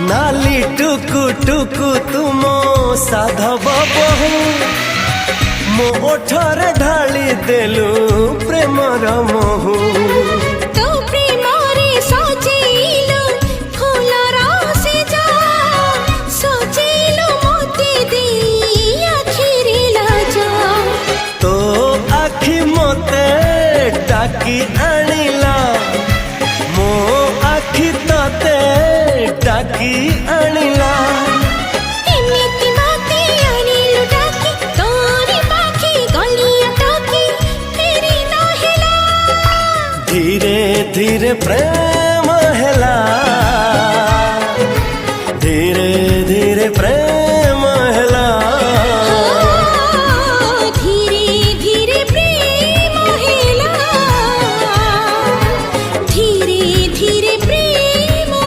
नाली टुकु टुकु तुमो साधव बहु मो ओठरे ढाली देलु प्रेमर महू तो प्रेम रे सजेइलो फूलर सेजा सजेइलो मोते दे आखिरे लाजा तो आखि मोते टाकी आनिला मो आखि तते टाकी आनिला एमिति मोते आनिलो डाकी तोरी पाखी गलिया टाकी तेरी ना हेला धीरे धीरे प्रेम